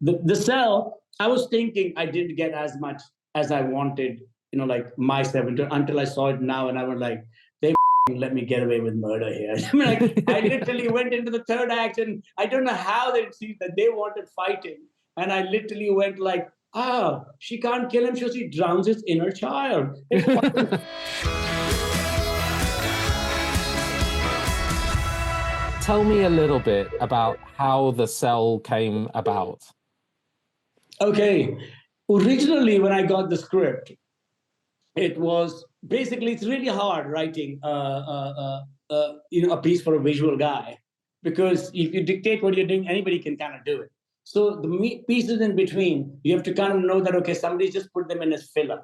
The Cell, I was thinking I didn't get as much as I wanted, like my 7 until I saw it now, and I was like, they let me get away with murder here. I mean, like, I literally went into the third act, and I don't know how they see that they wanted fighting, and I literally went like, oh, she can't kill him, so she drowns his inner child. Tell me a little bit about how The Cell came about. Okay. Originally, when I got the script, it was basically, it's really hard writing a piece for a visual guy, because if you dictate what you're doing, anybody can kind of do it. So the pieces in between, you have to kind of know that, okay, somebody just put them in as filler.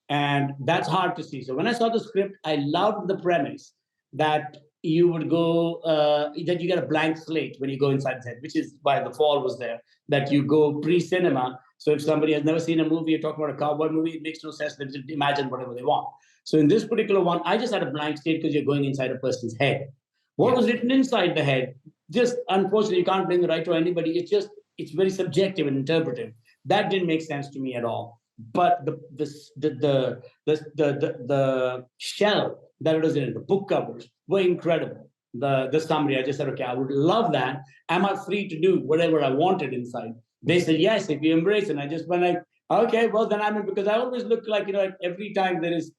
And that's hard to see. So when I saw the script, I loved the premise that you would go, that you get a blank slate when you go inside the head, which is why The Fall was there, that you go pre-cinema. So if somebody has never seen a movie, you're talking about a cowboy movie, it makes no sense. They just imagine whatever they want. So in this particular one, I just had a blank slate because you're going inside a person's head. What was written inside the head, just unfortunately, you can't blame the writer or anybody. It's very subjective and interpretive. That didn't make sense to me at all. But the shell that it was in, the book covers were incredible. The summary, I just said, okay, I would love that. Am I free to do whatever I wanted inside? They said, yes, if you embrace it. And I just went like, okay, well, then I'm in, because I always look like, every time there is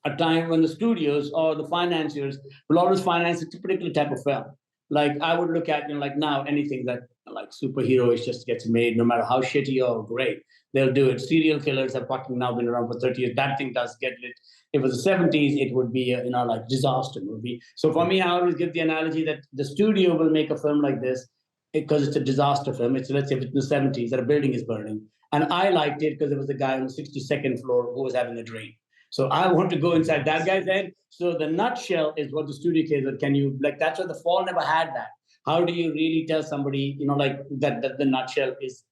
a time when the studios or the financiers will always finance a particular type of film. Like I would look at, like now, anything that like superheroes just gets made, no matter how shitty or great, they'll do it. Serial killers have fucking now been around for 30 years. That thing does get lit. If it was the 70s, it would be, like disaster movie. So for me, I always give the analogy that the studio will make a film like this because it's a disaster film. It's, let's say, if it's in the 70s that a building is burning. And I liked it because there was a guy on the 62nd floor who was having a dream. So I want to go inside that guy's head. So the nutshell is what the studio case, can you, like, that's why The Fall never had that. How do you really tell somebody, like that the nutshell is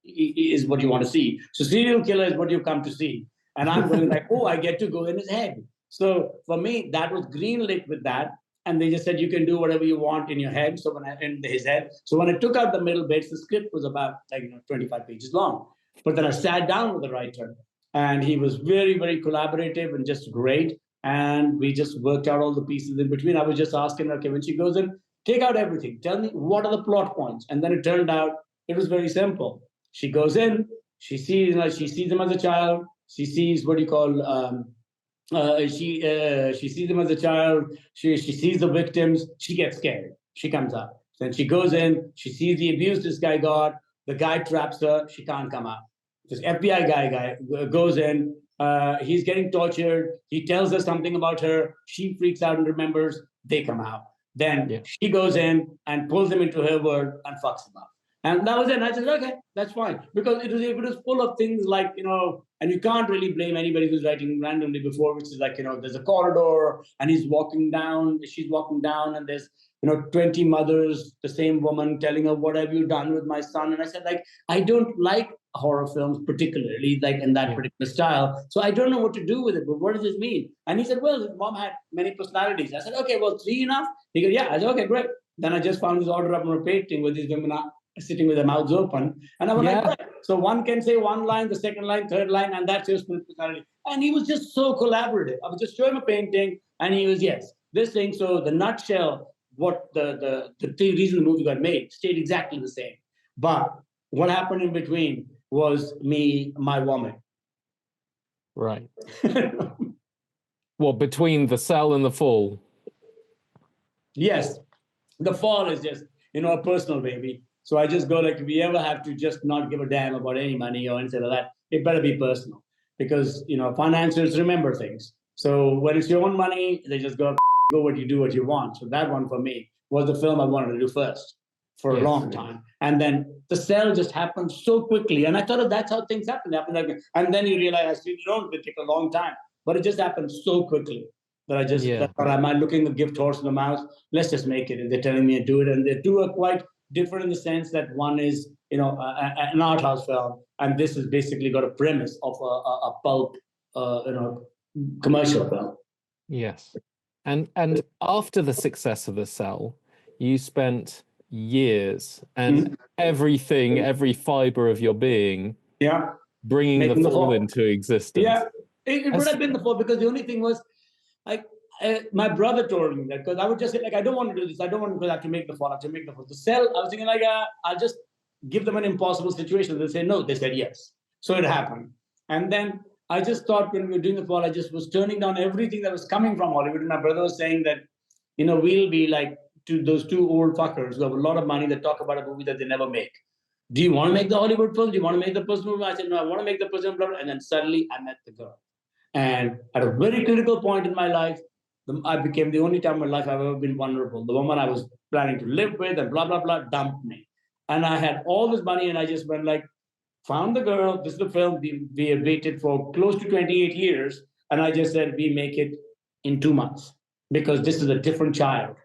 what you want to see? So serial killer is what you come to see. And I'm going like, oh, I get to go in his head. So for me, that was greenlit with that. And they just said, you can do whatever you want in your head. So when I in his head, so when I took out the middle bits, the script was about 25 pages long. But then I sat down with the writer, and he was very, very collaborative and just great. And we just worked out all the pieces in between. I was just asking, okay, when she goes in, take out everything. Tell me, what are the plot points? And then it turned out it was very simple. She goes in, she sees him as a child. She sees what you call, she sees him as a child. She sees the victims. She gets scared. She comes out. Then she goes in. She sees the abuse this guy got. The guy traps her. She can't come out. This FBI guy goes in. He's getting tortured. He tells her something about her. She freaks out and remembers. They come out. Then she goes in and pulls him into her world and fucks him up. And that was it. And I said, okay, that's fine. Because it was full of things like, and you can't really blame anybody who's writing randomly before, which is like, there's a corridor and she's walking down, and there's, 20 mothers, the same woman telling her, what have you done with my son? And I said, like, I don't like horror films, particularly like in that particular style. So I don't know what to do with it, but what does this mean? And he said, well, his mom had many personalities. I said, okay, well, 3 enough? He goes, yeah. I said, okay, great. Then I just found his order up on a painting with these women sitting with their mouths open. And I was like, right. So one can say one line, the second line, third line, and that's his personality. And he was just so collaborative. I was just showing him a painting, and he was, yes, this thing. So the nutshell, what the reason the movie got made stayed exactly the same. But what happened in between was my woman. Right. Well, between The Cell and The Fall. Yes. The Fall is just, a personal baby. So I just go like, if you ever have to just not give a damn about any money or anything like that, it better be personal. Because, financiers remember things. So when it's your own money, they just go what you want. So that one for me was the film I wanted to do first for a long time. And then The Cell just happened so quickly. And I thought that's how things happen. And then you realize it take a long time. But it just happened so quickly that I just thought, am I looking to give horse in the mouth? Let's just make it. And they're telling me to do it. And the two are quite different in the sense that one is, an art house film. And this has basically got a premise of a pulp, commercial film. Yes. And after the success of The Cell, you spent years and Mhm. everything, every fiber of your being, Yeah, bringing the making the fall fall. into existence. Yeah, it would That's, have been the fall because the only thing was, like, my brother told me that because I would just say like, I don't want to do this. I don't want to have to make the fall. I have to make the fall. To sell, I was thinking like, I'll just give them an impossible situation. They say no. They said yes. So it happened. And then I just thought when we were doing the fall, I just was turning down everything that was coming from Hollywood. And my brother was saying that, we'll be like to those two old fuckers who have a lot of money that talk about a movie that they never make. Do you want to make the Hollywood film? Do you want to make the person movie? I said, no, I want to make the person blah, blah. And then suddenly I met the girl. And at a very critical point in my life, I became the only time in my life I've ever been vulnerable. The woman I was planning to live with and blah, blah, blah, dumped me. And I had all this money and I just went like, found the girl, this is the film. We had waited for close to 28 years. And I just said, we make it in 2 months because this is a different child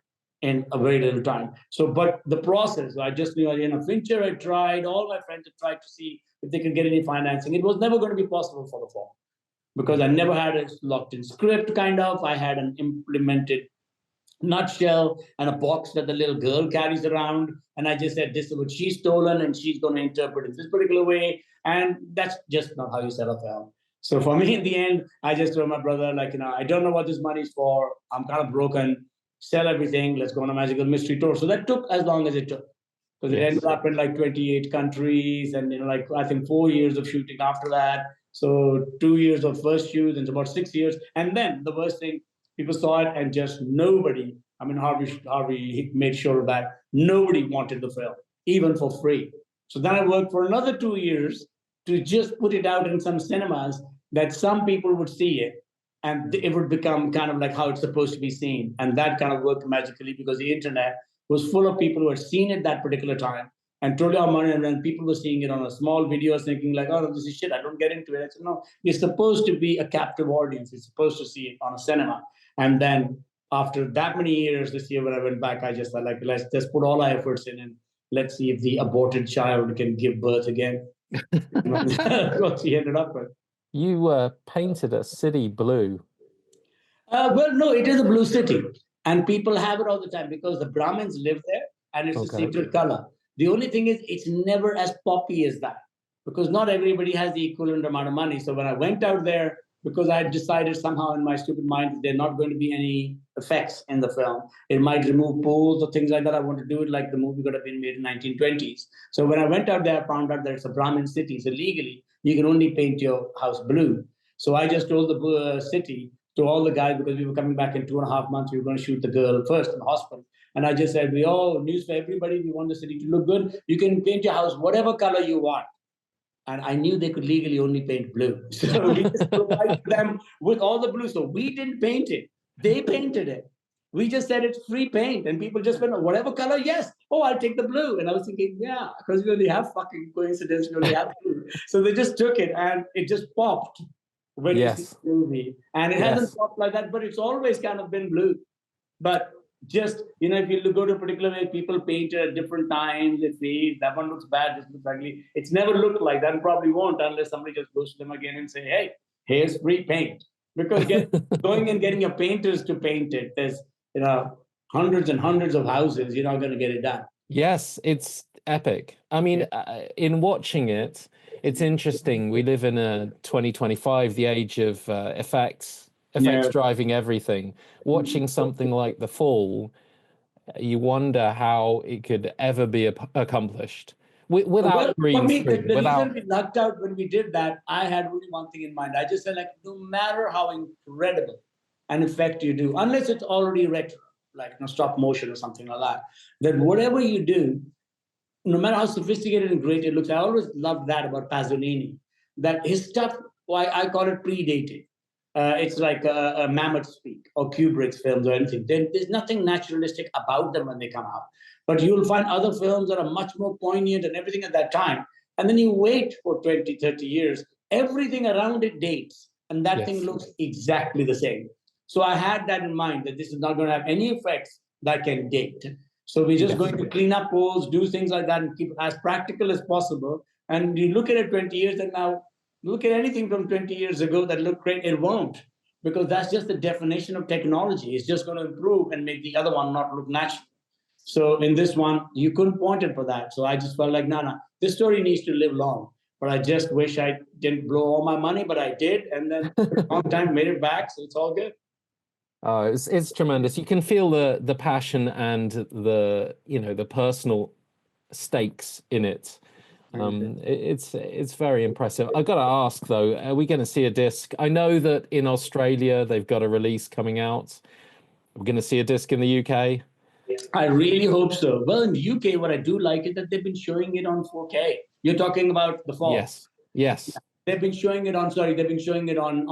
in a very little time. So, but the process, I just knew, Fincher had tried, all my friends had tried to see if they could get any financing. It was never going to be possible for the fall because I never had a locked in script, kind of. I had an implemented nutshell and a box that the little girl carries around. And I just said, this is what she's stolen and she's going to interpret it this particular way. And that's just not how you sell a film. So for me, in the end, I just told my brother, like, I don't know what this money's for. I'm kind of broken. Sell everything. Let's go on a magical mystery tour. So that took as long as it took because it ended up in like 28 countries and, like I think 4 years of shooting after that. So 2 years of first shoot and about 6 years. And then the worst thing, people saw it and just nobody, I mean, Harvey made sure that nobody wanted the film, even for free. So then I worked for another 2 years to just put it out in some cinemas that some people would see it and it would become kind of like how it's supposed to be seen. And that kind of worked magically because the internet was full of people who had seen it that particular time and totally out money. And then people were seeing it on a small video thinking like, oh, this is shit. I don't get into it. I said, no, you're supposed to be a captive audience. You're supposed to see it on a cinema. And then after that many years, this year when I went back, I just thought like, let's just put all our efforts in and let's see if the aborted child can give birth again. That's what she ended up with. you painted a city blue. Well, no, it is a blue city. And people have it all the time because the Brahmins live there and it's a sacred color. The only thing is, it's never as poppy as that because not everybody has the equivalent amount of money. So when I went out there, because I had decided somehow in my stupid mind there are not going to be any effects in the film. It might remove pools or things like that. I want to do it like the movie could have been made in 1920s. So when I went out there, I found out that it's a Brahmin city. So legally, you can only paint your house blue. So I just told the city, to all the guys, because we were coming back in 2.5 months, we were going to shoot the girl first in the hospital. And I just said, news for everybody, we want the city to look good. You can paint your house whatever color you want. And I knew they could legally only paint blue. So we just provided them with all the blue. So we didn't paint it. They painted it. We just said it's free paint. And people just went, whatever color, yes. Oh, I'll take the blue. And I was thinking, yeah, because we only have fucking coincidence. We only have blue. So they just took it and it just popped when you see the movie. And it hasn't popped like that, but it's always kind of been blue. But just, if you go to a particular way, people paint it at different times, they say, that one looks bad, this looks ugly. It's never looked like that and probably won't unless somebody just goes to them again and say, hey, here's free paint. Because going and getting your painters to paint it, there's, hundreds and hundreds of houses, you're not going to get it done. Yes, it's epic. I mean, in watching it, it's interesting. We live in a 2025, the age of effects driving everything. Watching something like The Fall, you wonder how it could ever be accomplished without green for me, screen. the reason we lucked out when we did that, I had only one thing in mind. I just said, like, no matter how incredible an effect you do, unless it's already retro, like stop motion or something like that, then whatever you do, no matter how sophisticated and great it looks, I always loved that about Pasolini, that his stuff, I call it predated. It's like a Mammoth speak or Kubrick's films or anything. There's nothing naturalistic about them when they come out. But you'll find other films that are much more poignant and everything at that time. And then you wait for 20, 30 years, everything around it dates, and that thing looks exactly the same. So I had that in mind, that this is not going to have any effects that can date. So we're just going to clean up holes, do things like that, and keep it as practical as possible. And you look at it 20 years, and now look at anything from 20 years ago that looked great, it won't. Because that's just the definition of technology. It's just going to improve and make the other one not look natural. So in this one, you couldn't point it for that. So I just felt like, no, this story needs to live long. But I just wish I didn't blow all my money, but I did. And then on time made it back. So it's all good. Oh, it's tremendous. You can feel the passion and the personal stakes in it. It's very impressive. I've got to ask though, are we going to see a disc? I know that in Australia they've got a release coming out. We're going to see a disc in the UK. I really hope so. Well, in the UK, what I do like is that they've been showing it on 4K. You're talking about The Fall. Yes. They've been showing it on, they've been showing it on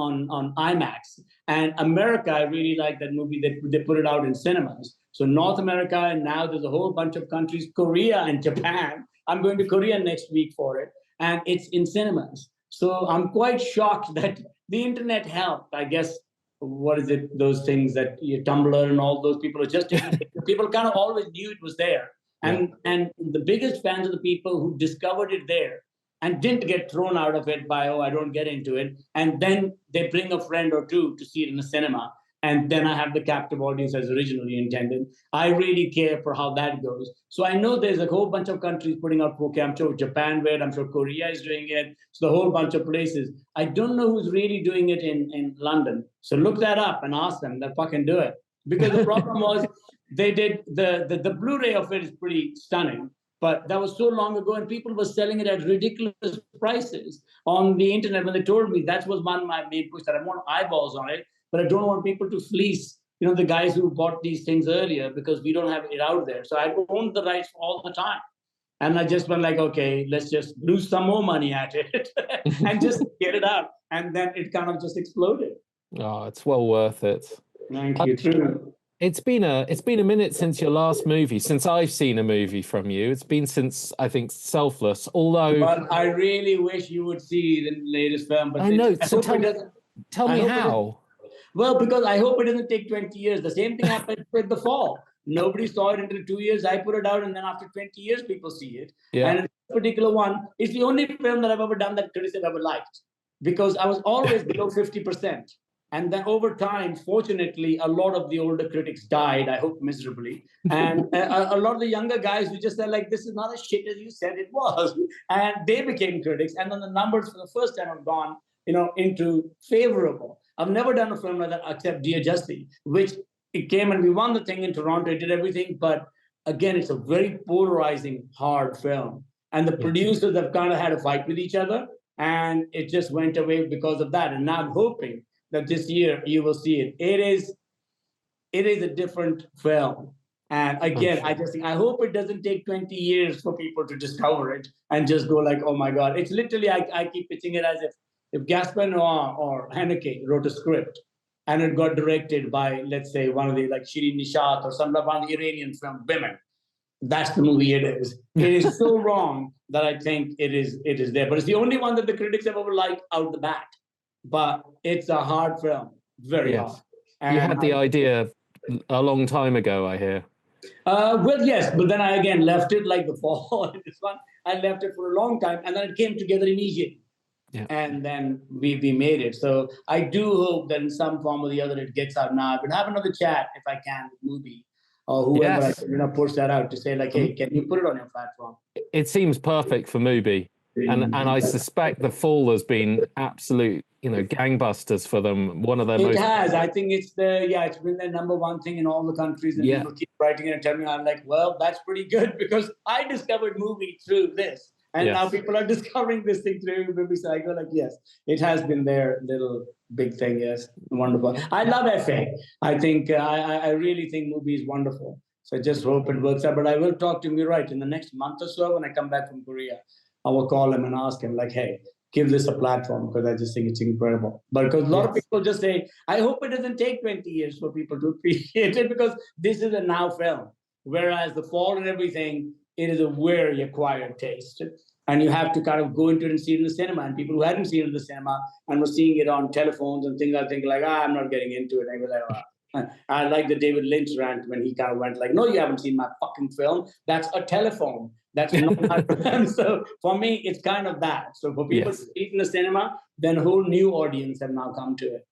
IMAX. And America, I really like that movie. They put it out in cinemas. So North America, and now there's a whole bunch of countries, Korea and Japan. I'm going to Korea next week for it. And it's in cinemas. So I'm quite shocked that the internet helped, I guess. What is it? Those things that Tumblr and all those people are just people kind of always knew it was there, and the biggest fans are the people who discovered it there and didn't get thrown out of it by I don't get into it, and then they bring a friend or two to see it in the cinema, and then I have the captive audience as originally intended. I really care for how that goes. So I know there's a whole bunch of countries putting out 4K. I'm sure Japan will. I'm sure Korea is doing it. So the whole bunch of places. I don't know who's really doing it in London. So look that up and ask them. They'll fucking do it. Because the problem was they did the Blu-ray of it is pretty stunning. But that was so long ago, and people were selling it at ridiculous prices on the internet. When they told me that was one of my main push, that I want eyeballs on it, but I don't want people to fleece, the guys who bought these things earlier, because we don't have it out there. So I owned the rights all the time. And I just went like, okay, let's just lose some more money at it and just get it out. And then it kind of just exploded. Oh, it's well worth it. Thank you. True. It's been a minute since your last movie, since I've seen a movie from you. It's been since, I think, Selfless, although... But I really wish you would see the latest film. But I know, so tell me how. Well, because I hope it doesn't take 20 years. The same thing happened with The Fall. Nobody saw it until 2 years. I put it out, and then after 20 years, people see it. Yeah. And in this particular one, it's the only film that I've ever done that critics have ever liked, because I was always below 50%. And then over time, fortunately, a lot of the older critics died, I hope miserably. And a lot of the younger guys who just said, like, this is not as shit as you said it was. And they became critics. And then the numbers for the first time have gone, into favorable. I've never done a film like that except Dear Jassi, which it came and we won the thing in Toronto. It did everything. But again, it's a very polarizing, hard film. And the producers have kind of had a fight with each other. And it just went away because of that. And now I'm hoping that this year you will see it. It is a different film. And again, I just think, I hope it doesn't take 20 years for people to discover it and just go like, oh my God. It's literally, I keep pitching it as if Gaspar Noé or Haneke wrote a script and it got directed by, let's say, one of the, like Shirin Nishat or some one of the Iranian film, Women. That's the movie it is. It is so wrong that I think it is there. But it's the only one that the critics have ever liked out the bat. But it's a hard film, very hard. And you had the idea a long time ago, I hear. Well, yes, but then I again left it like The Fall. This one, I left it for a long time, and then it came together immediately. Yeah. And then we made it. So I do hope that in some form or the other it gets out now. But have another chat if I can with Mubi or whoever I can, push that out to say like, hey, can you put it on your platform? It seems perfect for Mubi. And I suspect The Fall has been absolute, gangbusters for them. One of their most... It has. I think it's been their number one thing in all the countries. And people keep writing it and telling me, I'm like, well, that's pretty good, because I discovered Mubi through this. And now people are discovering this thing through Mubi. So I go like, yes, it has been their little big thing. Yes, wonderful. I love FA. I think, I really think Mubi is wonderful. So I just hope it works out. But I will talk to him, you're right, in the next month or so when I come back from Korea. I will call him and ask him like, hey, give this a platform, because I just think it's incredible. But because a lot of people just say, I hope it doesn't take 20 years for people to appreciate it, because this is a now film. Whereas The Fall and everything, it is a very acquired taste. And you have to kind of go into it and see it in the cinema. And people who hadn't seen it in the cinema and were seeing it on telephones and things, I think like, I'm not getting into it. And I go like, I like the David Lynch rant when he kind of went like, no, you haven't seen my fucking film. That's a telephone. That's not my film. So for me, it's kind of that. So for people to see it in the cinema, then a whole new audience have now come to it.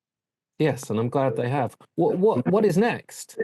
Yes, and I'm glad they have. What is next?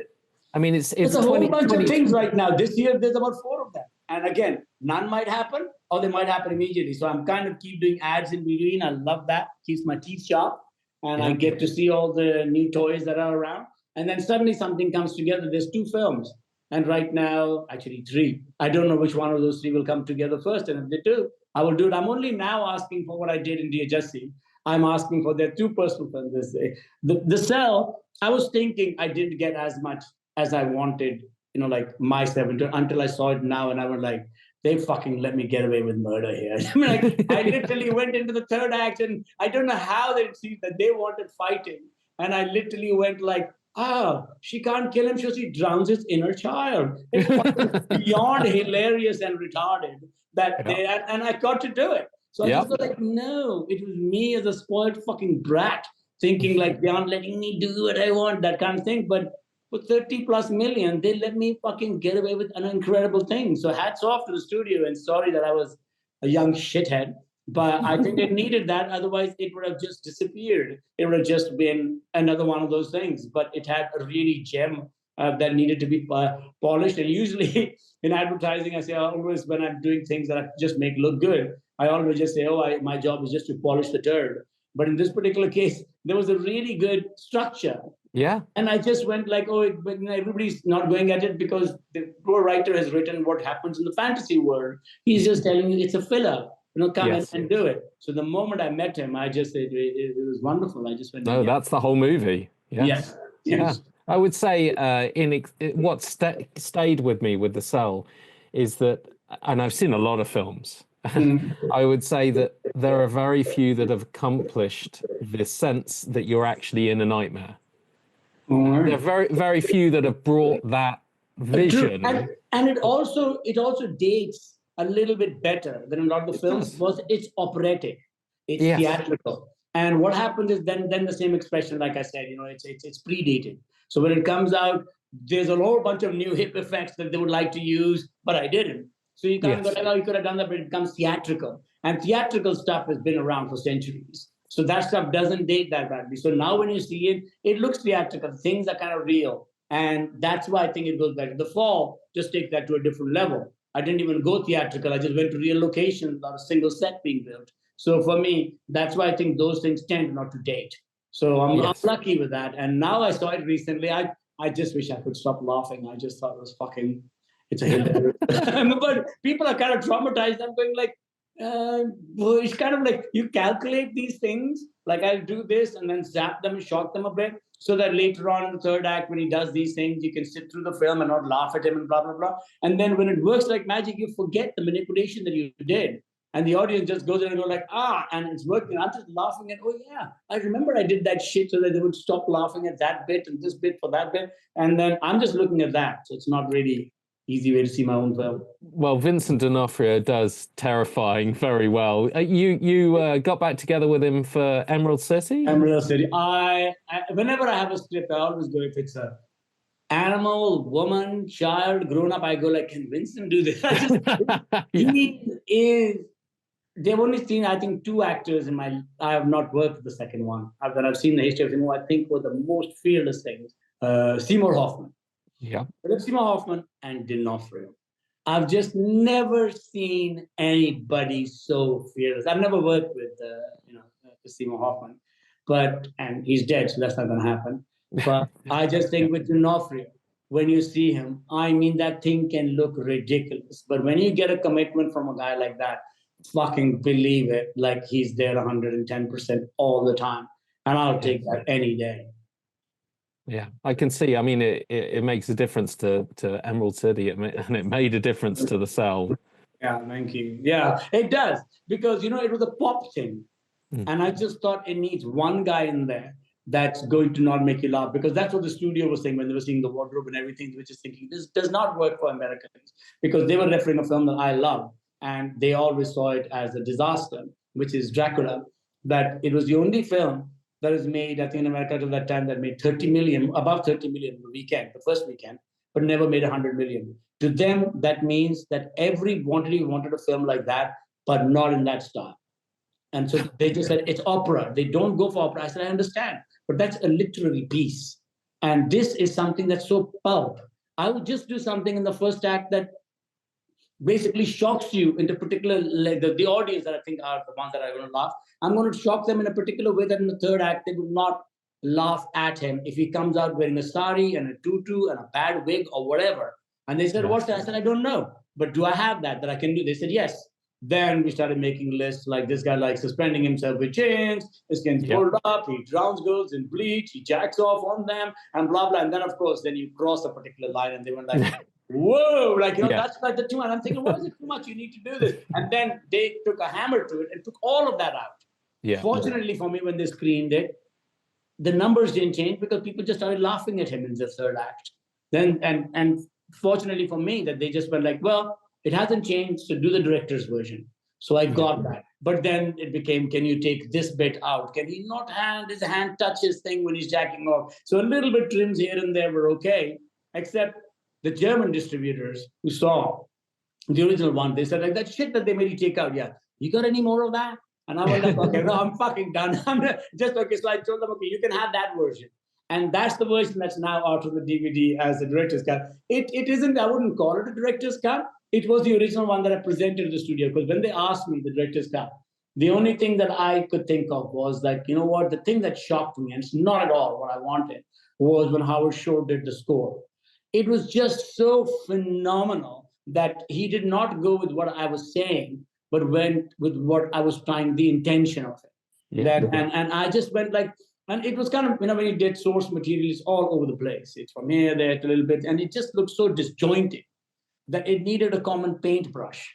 I mean, it's There's a whole 20, bunch 20 of things right now. This year, there's about 4 of them. And again, none might happen or they might happen immediately. So I'm kind of keep doing ads in between. I love that. Keeps my teeth sharp. And I get to see all the new toys that are around. And then suddenly something comes together. There's 2 films. And right now, actually 3. I don't know which one of those 3 will come together first. And if they do, I will do it. I'm only now asking for what I did in Dear Jassi. I'm asking for their 2 personal films this day. The Cell, I was thinking I didn't get as much as I wanted, like my 7 until I saw it now, and I was like, they fucking let me get away with murder here. I mean, like, I literally went into the 3rd act, and I don't know how they see that they wanted fighting, and I literally went like, she can't kill him, so she drowns his inner child. It's beyond hilarious and retarded that they, and I got to do it. So I just felt like, no, it was me as a spoiled fucking brat thinking like they aren't letting me do what I want, that kind of thing. But for 30 plus million, they let me fucking get away with an incredible thing. So hats off to the studio, and sorry that I was a young shithead, but I think it needed that. Otherwise, it would have just disappeared. It would have just been another one of those things. But it had a really gem that needed to be polished. And usually in advertising, I say always when I'm doing things that I just make look good, I always just say, my job is just to polish the turd. But in this particular case, there was a really good structure. Yeah. And I just went like, but everybody's not going at it because the poor writer has written what happens in the fantasy world. He's just telling you it's a filler. Come in and do it. So the moment I met him, I just said it was wonderful. I just went. No, that's the whole movie. Yes. Yeah. I would say what stayed with me with The Cell is that, and I've seen a lot of films, I would say that there are very few that have accomplished the sense that you're actually in a nightmare. There are very, very few that have brought that vision. And it also dates a little bit better than a lot of the films because it's operatic, it's theatrical. And what happens is then the same expression, like I said, it's predated. So when it comes out, there's a whole bunch of new hip effects that they would like to use, but I didn't. So you can't go, you could have done that, but it becomes theatrical. And theatrical stuff has been around for centuries. So that stuff doesn't date that badly. So now when you see it, it looks theatrical. Things are kind of real. And that's why I think it goes better. The Fall just takes that to a different level. I didn't even go theatrical. I just went to real locations, not a single set being built. So for me, that's why I think those things tend not to date. So I'm lucky with that. And now I saw it recently. I just wish I could stop laughing. I just thought it was fucking, it's a hilarious. But people are kind of traumatized. I'm going like, it's kind of like you calculate these things, like I'll do this and then zap them and shock them a bit, so that later on in the 3rd act, when he does these things, you can sit through the film and not laugh at him and blah, blah, blah. And then when it works like magic, you forget the manipulation that you did. And the audience just goes in and go like, and it's working. I'm just laughing at, I remember I did that shit so that they would stop laughing at that bit and this bit for that bit. And then I'm just looking at that. So it's not really easy way to see my own film. Well, Vincent D'Onofrio does terrifying very well. You got back together with him for Emerald City? Emerald City. I whenever I have a script, I always go, if it's a animal, woman, child, grown up, I go like, can Vincent do this? They've only seen, I think, 2 actors I have not worked with the second one. I've seen the history of him, who I think were the most fearless things. Seymour Hoffman. Yeah. Seymour Hoffman and D'Onofrio. I've just never seen anybody so fearless. I've never worked with, Seymour Hoffman, and he's dead, so that's not going to happen. But I just think with D'Onofrio, when you see him, I mean, that thing can look ridiculous. But when you get a commitment from a guy like that, fucking believe it, like he's there 110% all the time. And I'll take that any day. Yeah, I can see. I mean, it makes a difference to Emerald City, and it made a difference to The Cell. Yeah, thank you. Yeah, it does. Because, it was a pop thing. And I just thought it needs one guy in there that's going to not make you laugh. Because that's what the studio was saying when they were seeing the wardrobe and everything. They were just thinking, this does not work for Americans. Because they were referring a film that I love. And they always saw it as a disaster, which is Dracula. That it was the only film that was made, I think, in America till that time, that made 30 million, above 30 million the weekend, the first weekend, but never made 100 million. To them, that means that everybody wanted a film like that, but not in that style. And so they just said, it's opera. They don't go for opera. I said, I understand, but that's a literary piece. And this is something that's so pulp. I would just do something in the first act that basically shocks you into particular, like the audience that I think are the ones that are going to laugh. I'm going to shock them in a particular way that in the third act they would not laugh at him if he comes out wearing a sari and a tutu and a bad wig or whatever. And they said, what's that? I said, I don't know. But do I have that I can do? They said, yes. Then we started making lists like this guy likes suspending himself with chains, his skin's pulled up, he drowns girls in bleach, he jacks off on them, and blah, blah. And then, of course, then you cross a particular line and they went like, whoa, like, that's like the two. And I'm thinking, why is it too much? You need to do this. And then they took a hammer to it and took all of that out. Yeah. Fortunately for me, when they screened it, the numbers didn't change because people just started laughing at him in the third act. Then, and fortunately for me, that they just went like, well, it hasn't changed, so do the director's version. So I got that. But then it became, can you take this bit out? Can he not his hand touch his thing when he's jacking off? So a little bit trims here and there were okay, except the German distributors who saw the original one, they said, like, that shit that they made you take out, you got any more of that? And I was like, okay, no, I'm fucking done. I'm just, okay, so I told them, okay, you can have that version. And that's the version that's now out of the DVD as the director's cut. It isn't, I wouldn't call it a director's cut. It was the original one that I presented to the studio, because when they asked me the director's cut, the only thing that I could think of was like, you know what, the thing that shocked me, and it's not at all what I wanted, was when Howard Shore did the score. It was just so phenomenal that he did not go with what I was saying, but went with what I was trying, the intention of it. Yeah. And I just went like, and it was kind of, when he did source materials all over the place. It's from here, there, a little bit, and it just looked so disjointed that it needed a common paintbrush.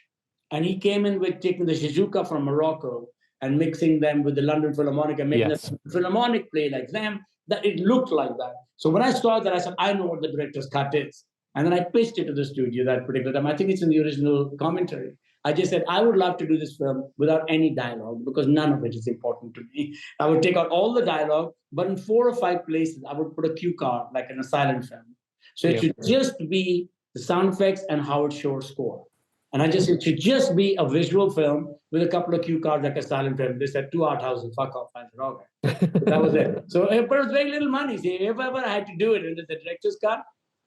And he came in with taking the Shizuka from Morocco and mixing them with the London Philharmonic and making the Philharmonic play like them, that it looked like that. So when I saw that, I said, I know what the director's cut is. And then I pitched it to the studio that particular time. I think it's in the original commentary. I just said, I would love to do this film without any dialogue, because none of it is important to me. I would take out all the dialogue, but in 4 or 5 places, I would put a cue card, like in a silent film. So it should just be the sound effects and Howard Shore score. And I just, it should just be a visual film with a couple of cue cards, like a silent film. They said 2 art houses, fuck off. I said, okay. So that was it. So, but it was very little money. See, if ever I had to do it in the director's cut,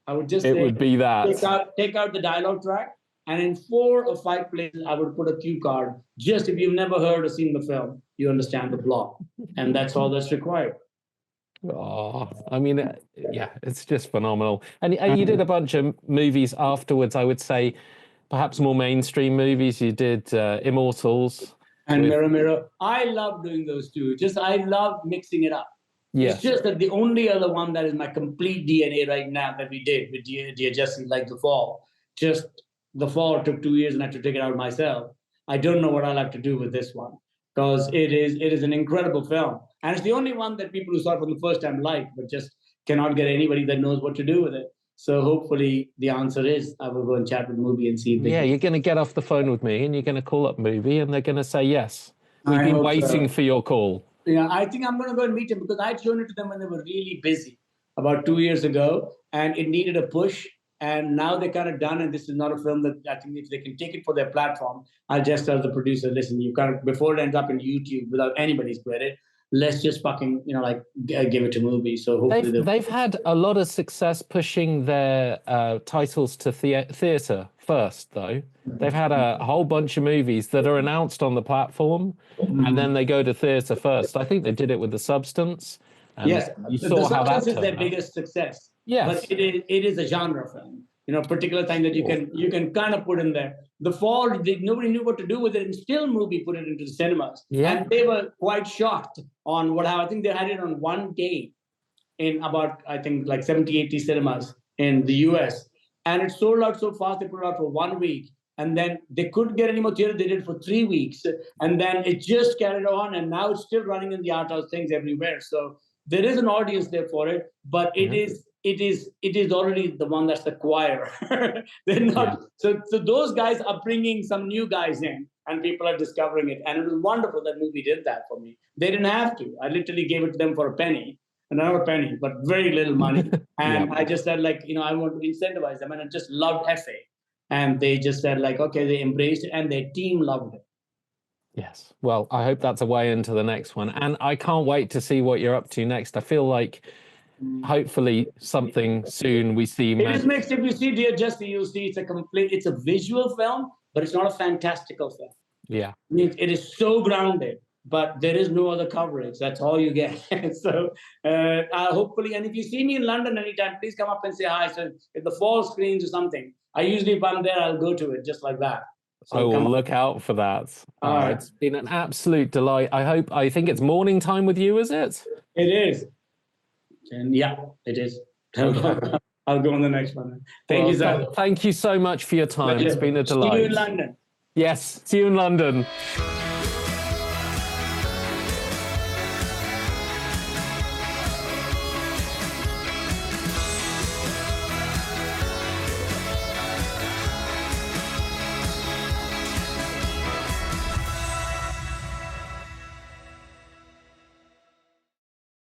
I would just would be that. Take out the dialogue track. And in 4 or 5 places, I would put a cue card. Just if you've never heard or seen the film, you understand the plot. And that's all that's required. Oh, I mean, yeah, it's just phenomenal. And you did a bunch of movies afterwards, I would say, perhaps more mainstream movies. You did Immortals. And Mirror, Mirror. I love doing those two. I love mixing it up. Yeah. It's just that the only other one that is my complete DNA right now that we did with Dear Jassi, like The Fall, just The Fall took 2 years and I had to take it out myself. I don't know what I'll have to do with this one, because it is an incredible film. And it's the only one that people who saw it for the first time like, but just cannot get anybody that knows what to do with it. So hopefully the answer is I will go and chat with Movie and see if they you're going to get off the phone with me and you're going to call up Movie and they're going to say yes. We've been waiting for your call. Yeah, I think I'm going to go and meet him, because I'd shown it to them when they were really busy about 2 years ago, and it needed a push. And now they're kind of done, and this is not a film that I think if they can take it for their platform, I'll just tell the producer, listen, you kind of, before it ends up in YouTube without anybody's credit, let's just fucking, give it to Movie. So hopefully they've had a lot of success pushing their titles to theatre first, though. They've had a whole bunch of movies that are announced on the platform, and then they go to theatre first. I think they did it with The Substance. Yes, The Substance is their biggest success. Yes, but it is a genre film. Particular thing that you can kind of put in there. The Fall, nobody knew what to do with it, and still Movie put it into the cinemas. Yeah. And they were quite shocked on I think they had it on one day in about, I think, like 70, 80 cinemas in the US. And it sold out so fast, they put it out for 1 week. And then they couldn't get any more theater. They did it for 3 weeks. And then it just carried on. And now it's still running in the art house things everywhere. So there is an audience there for it, but it is already the one that's the choir. They're not. So those guys are bringing some new guys in, and people are discovering it. And it was wonderful that Movie did that for me. They didn't have to. I literally gave it to them for a penny, and not a penny, but very little money. And I just said, like, I want to incentivize them, and I just loved FA. And they just said, like, okay, they embraced it, and their team loved it. Yes. Well, I hope that's a way into the next one. And I can't wait to see what you're up to next. I feel like hopefully something soon we see. It is mixed. If you see Dear Jassi, you'll see it's a visual film, but it's not a fantastical film. Yeah. I mean, it is so grounded, but there is no other coverage. That's all you get. So hopefully, and if you see me in London anytime, please come up and say hi. So if the fall screens or something, I usually, if I'm there, I'll go to it just like that. So I will look out for that. It's been an absolute delight. I think it's morning time with you, is it? It is. And yeah, it is. Okay. I'll go on the next one. Thank you, sir. Thank you so much for your time. It's been a delight. See you in London. Yes, see you in London.